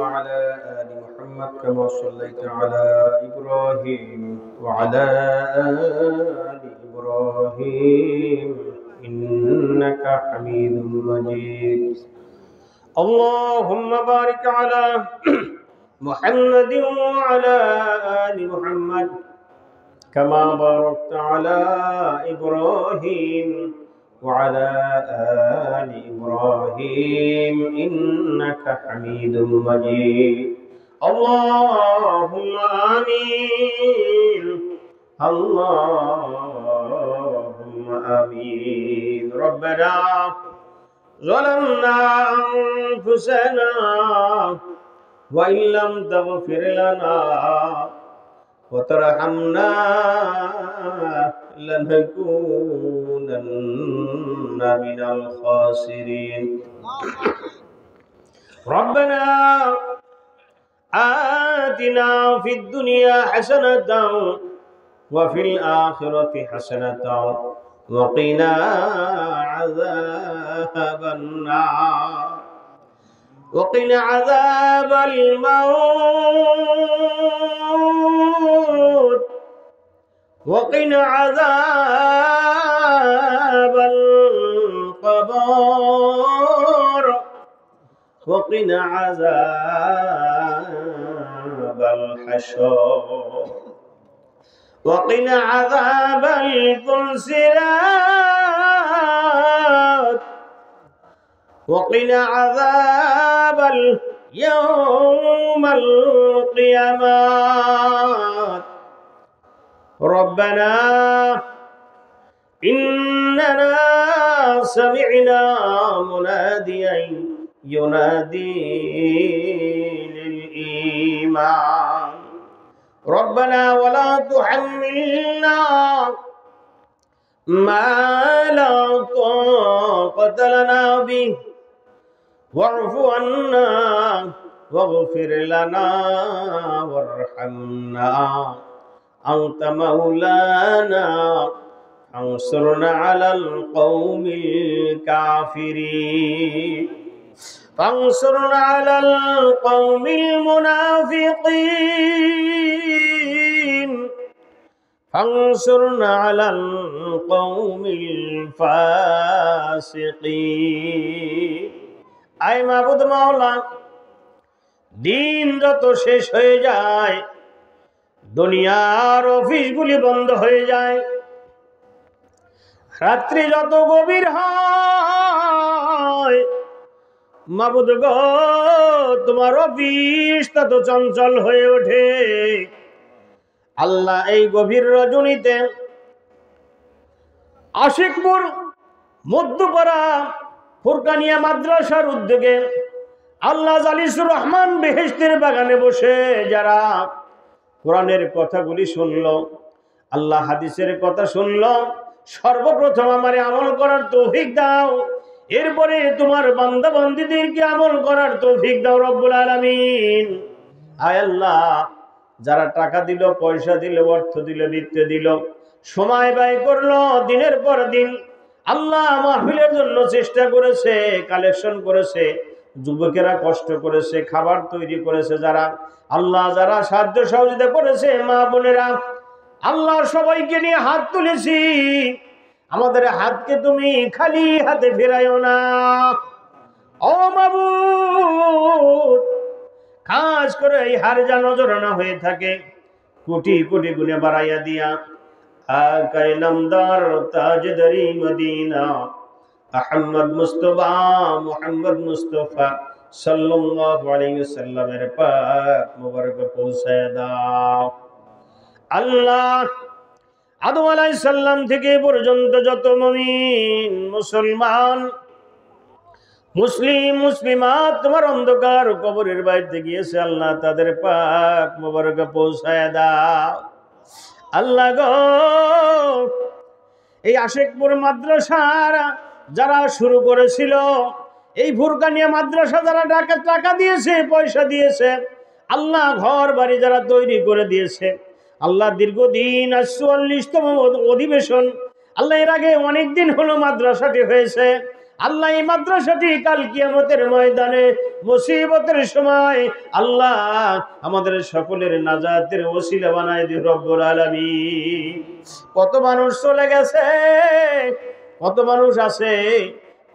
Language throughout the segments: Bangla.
وعلى آل محمد كما صليت على إبراهيم وعلى آل إبراهيم إنك حميد مجيد اللهم بارك على محمد وعلى آل محمد كما باركت على إبراهيم وعلى آل إبراهيم إنك حميد مجيد اللهم آمين اللهم آمين ربنا ظلمنا أنفسنا وإن لم تغفر لنا وترحمنا لنكونن من الخاسرين ربنا آتنا في الدنيا حسنة وفي الآخرة حسنة وقنا عذاب النار وقنا عذاب الموت وقنا عذاب القبر وقنا عذاب الحشر وقنا عذاب الفلسلات وقنا عذاب يوم القيامة ربنا إننا سمعنا مناديا ينادي للإيمان ربنا ولا تحملنا ما لا طاقة لنا به واعف عنا واغفر لنا وارحمنا أنت مولانا فانصرنا على القوم الكافرين فانصرنا على القوم المنافقين فانصرنا على القوم الفاسقين আয় মাবুদ মাওলা দিন যত শেষ হয়ে যায় দুনিয়ার অফিসগুলি বন্ধ হয়ে যায় রাত্রি যত গভীর হয় মাবুদ গো তোমার অফিস তত চঞ্চল হয়ে ওঠে আল্লাহ এই গভীর রজনীতে আশিকপুর মধ্যপাড়া ফুরকানিয়া মাদ্রাসার উদ্যোগে আল্লাহ জালিসুর রহমান বেহেশতের বাগানে বসে যারা কোরআনের কথাগুলি শুনলো আল্লাহ হাদিসের কথা শুনলো সর্বপ্রথম আমারে আমল করার তৌফিক দাও এরপরে তোমার বান্দা বান্দীদেরকে আমল করার তৌফিক দাও রব্বুল আলামিন আয় আল্লাহ যারা টাকা দিল পয়সা দিল অর্থ দিল বিত্ত দিল সময় ব্যয় করলো দিনের পর দিন আল্লাহ মাহফিলের জন্য চেষ্টা করেছে কালেকশন করেছে যুবকেরা কষ্ট করেছে খাবার তৈরি করেছে যারা আল্লাহ যারা সাহায্য সহযোগিতা করেছে মা বোনেরা আল্লাহ সবাইকে নিয়ে হাত তুলেছি আমাদের হাতকে তুমি খালি হাতে ফেরাইও না ও মাবুদ খাস করে এই হার যেন নজরানা হয়ে থাকে কোটি কোটি গুণে বাড়াইয়া দিয়া আকাই নামদার তাজদারি মদিনা আহমদ মুস্তাফা মুহাম্মদ মুস্তাফা সাল্লাল্লাহু আলাইহি ওয়াসাল্লামের পাক মোবারক পৌঁছায় দাও আল্লাহ আদম আলাইহিস সালাম থেকে পর্যন্ত যত মুমিন মুসলমান মুসলিম মুসলিমাত তোমার অন্ধকার কবরের বাইরে গিয়েছে আল্লাহ তাদের পাক মোবারক পৌঁছায় দাও আল্লাহ গো এই আশিকপুর মাদ্রাসার যারা শুরু করেছিল এই ফুরকানিয়া মাদ্রাসা যারা টাকা দিয়েছে পয়সা দিয়েছে আল্লাহ ঘর বাড়ি যারা তৈরি করে দিয়েছে আল্লাহ দীর্ঘদিন ৪৪তম অধিবেশন আল্লাহ এর আগে অনেক দিন হলো মাদ্রাসাটি হয়েছে আল্লাহ এই মাদ্রাসাটি কাল কিয়ামতের ময়দানে মুসিবতের সময় আল্লাহ আমাদের সকলের নাজাতের ওসিলা বানায় দিও রব্বুল আলামিন। কত মানুষ চলে গেছে, কত মানুষ আছে,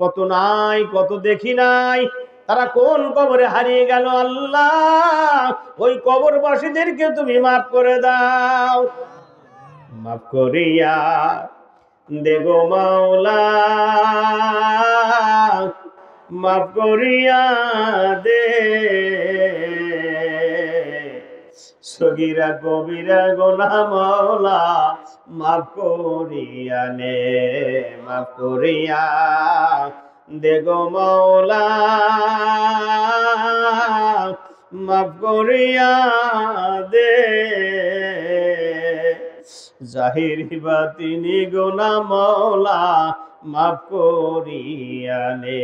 কত নাই, কত দেখি নাই, তারা কোন কবরে হারিয়ে গেল। আল্লাহ ওই কবরবাসীদেরকে তুমি মাফ করে দাও, মাফ করিয়া দেগো মাওলা, মাফ করিয়া দে। সগীরা কবিরা গুনাহ মাওলা মাফ করিয়া নে, মাফ করিয়া দেগো মাওলা, মাফ করিয়া দে। জাহির বাতিনি গুনাহ মাওলা মাফ করিয়া নে।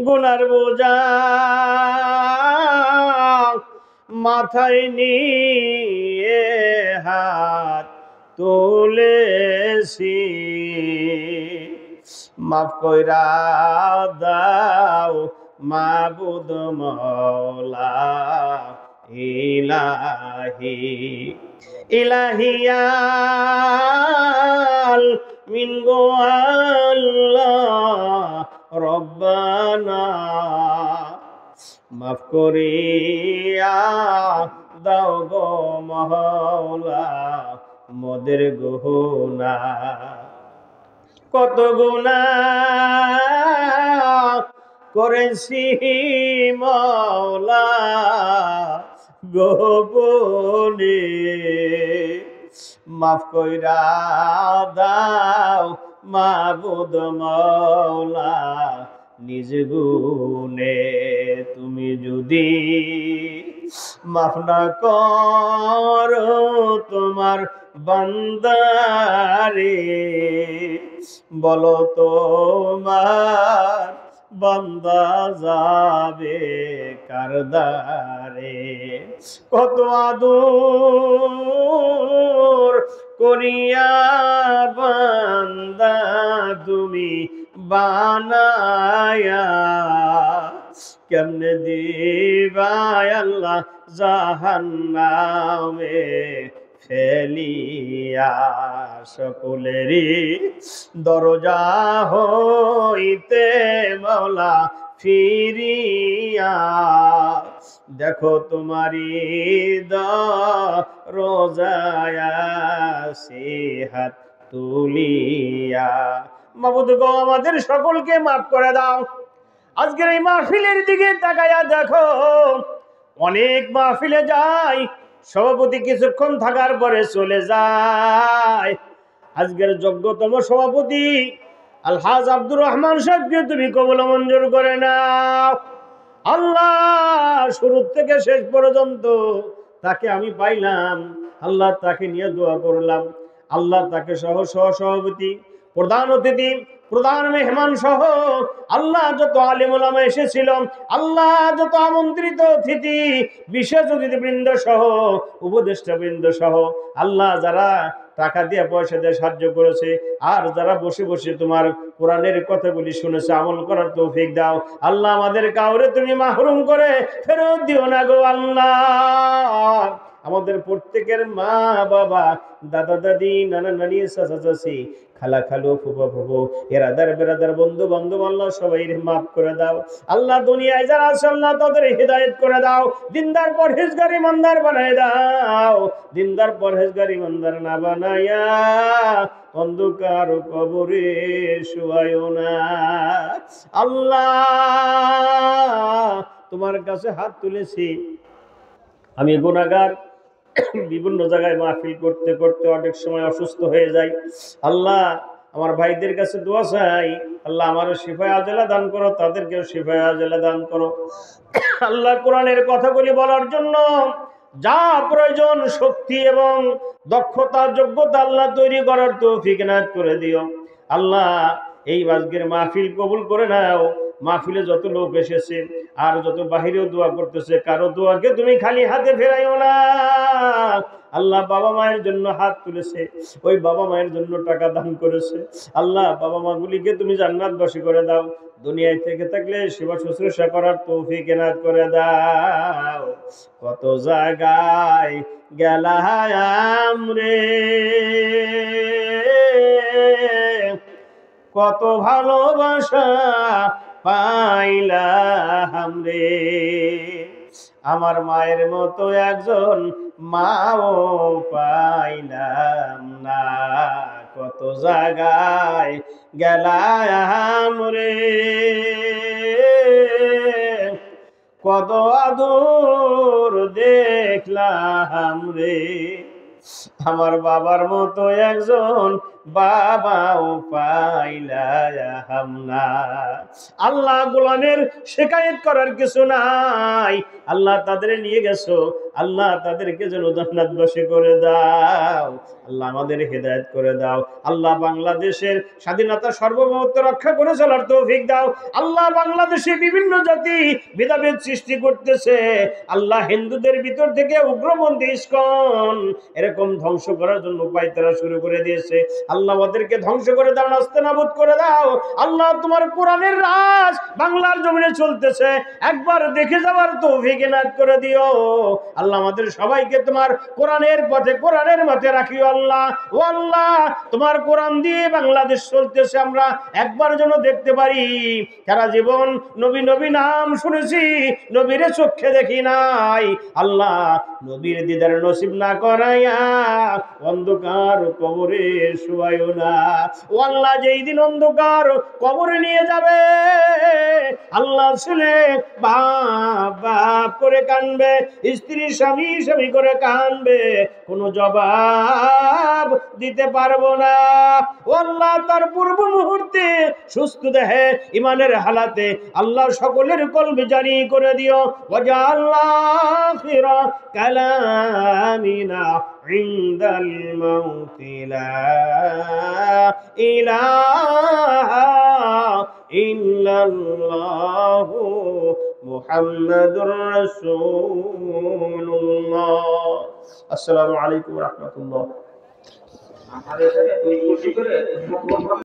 গুনার বোঝা মাথায় নিয়ে হাত তুলেছি, মাফ কইরা দাও মাবুদ মাওলা ইলাহি, ইলাহিয়াল মিন গো আল্লাহ রব্বানা, মাফ করিয়া দাও গো মাওলা মোদের গুনাহ। কত গুনাহ করেছি মাওলা গোপনে, মাফ কইরা দাও মাবুদ মাওলা নিজ গুণে। তুমি যদি মাফ না করো তোমার বান্দারে, বলো তোমার বান্দা যাবে কারদারে। কত আদর করিয়া বান্দা তুমি বানায়া, কেমনে দিবাই আল্লাহ জাহান্নামে ফেলিয়া। সকলেরই দরজা হইতে মাওলা ফিরিয়া, দেখো তোমারি দরজায় আছি হাত তুলিয়া। মাবুদ গো আমাদের সকলকে মাফ করে দাও। আজকের এই মাহফিলের দিকে তাকায়া দেখো, অনেক মাহফিলে যাই, সভাপতি কিছুক্ষণ থাকার পরে চলে যায়। আজকের যোগ্যতম সভাপতি আলহাজ আব্দুর রহমান সাহেবকে তুমি কবুল মঞ্জুর করে নাও। আল্লাহ শুরু থেকে শেষ পর্যন্ত তাকে আমি পাইলাম, আল্লাহ তাকে নিয়ে দোয়া করলাম। আল্লাহ তাকে সহ সভাপতি, প্রধান অতিথি, প্রধান মেহমান সহ আল্লাহ যত আলেম ওলামা এসেছিল, আল্লাহ যত আমন্ত্রিত অতিথি, বিশেষ অতিথিবৃন্দ সহ উপদেষ্টা বৃন্দ সহ আল্লাহ যারা টাকা দিয়ে পয়সা দিয়ে সাহায্য করেছে, আর যারা বসে বসে তোমার কোরআনের কথাগুলি শুনেছে, আমল করার তৌফিক দাও। আল্লাহ আমাদের কাউরে তুমি মাহরুম করে ফেরত দিও না গো আল্লাহ। আমাদের প্রত্যেকের মা বাবা, দাদা দাদি, নানা নানি, চাচা চাচি, খালা খালু, ফুফা ফুফু, এরাদার বেরাদার, বন্ধু বান্ধব, আল্লাহ সবাই মাফ করে দাও। আল্লাহ দুনিয়ায় যারা আছে আল্লাহ তাদের হিদায়াত করে দাও, দিনদার পরহেজগার ইমানদার বানায় দাও। দিনদার পরহেজগার ইমানদার না বানায়া অন্ধকার কবরে শুয়ায়ো না। আল্লাহ তোমার কাছে হাত তুলেছি, আমি গুনাহগার, বিভিন্ন জায়গায় মাহফিল করতে করতে অনেক সময় অসুস্থ হয়ে যাই। আল্লাহ আমার ভাইদের কাছে দোয়া চাই, আল্লাহ আমার শিফায়ে আজেলা দান করো, তাদেরকেও শিফায়ে আজেলা দান করো। আল্লাহ কোরআনের কথাগুলি বলার জন্য যা প্রয়োজন শক্তি এবং দক্ষতা যোগ্যতা আল্লাহ তৈরি করার তৌফিক এনায়েত করে দিও। আল্লাহ এই আজকের মাহফিল কবুল করে নাও, মাহফিলে যত লোক এসেছে আর যত বাহিরেও দোয়া করতেছে, কারো দোয়াকে তুমি খালি হাতে ফেরাইও না। আল্লাহ বাবা মায়ের জন্য হাত তুলেছে, ওই বাবা মায়ের জন্য টাকা দান করেছে। আল্লাহ বাবা মা গুলিকে তুমি জান্নাতবাসী করে দাও, দুনিয়ায় থেকে থাকলে সেবা শুশ্রূষা করার তৌফিক এনায়েত করে দাও। কত জায়গায় গেলাম রে, কত ভালোবাসা পাইলাম রে, আমার মায়ের মতো একজন মাও পাইলাম না। কত জায়গায় গেলাম রে, কত আদর দেখলাম রে, আমার বাবার মতো একজন বাবাও পাইলাম না। আল্লাহ গোলামের শিকায়ত করার কিছু নাই। আল্লাহ তাদের নিয়ে গেছো, আল্লাহ তাদেরকে যেন জান্নাতবাসী করে দাও। আল্লাহ আমাদের হেদায়েত করে দাও। আল্লাহ বাংলাদেশের স্বাধীনতা সার্বভৌমত্ব রক্ষা করে চলার তৌফিক দাও। আল্লাহ বাংলাদেশে বিভিন্ন জাতি ভেদাভেদ সৃষ্টি করতেছে, আল্লাহ হিন্দুদের ভিতর থেকে উগ্রপন্থী ইসকন এরকম ধ্বংস করার জন্য উপায় তারা শুরু করে দিয়েছে। আল্লাহ ওদেরকে ধ্বংস করে দাও, নাস্তানাবুদ করে দাও। আল্লাহ তোমার কোরআনের রাজ বাংলার জমিনে চলতেছে, একবার দেখে যাওয়ার তৌফিক এনায়েত করে দিও। আল্লাহ আমাদের সবাইকে তোমার কোরআনের পথে কোরআনের মতে রাখিও আল্লাহ। ও আল্লাহ, তোমার কোরআন দিয়ে বাংলাদেশ চলতেছে, আমরা একবার যেন দেখতে পারি। সারা জীবন নবী নবী নাম শুনেছি, নবীরে চোখে দেখি নাই। আল্লাহ নবীর দিদার নসিব না করাইয়া অন্ধকার কবরে শুয়াইও না। ও আল্লাহ, যেই দিন অন্ধকার কবরে নিয়ে যাবে, আল্লাহ ছেলে বাপ বাপ করে কানবে, স্ত্রী স্বামী স্বামী করে কানবে, কোনো জবাব দিতে পারবো না। ও আল্লাহ, তার পূর্ব মুহূর্তে সুস্থ দেহে ইমানের হালাতে আল্লাহ সকলের কলবে জারি করে দিও। ওয়াজআল্লাহ আখিরা কালামিনা ইনদাল মাউতি লা ইলাহা ইল্লাল্লাহু মুহাম্মাদুর রাসূলুল্লাহ। আসসালামু আলাইকুম ওয়া রাহমাতুল্লাহ।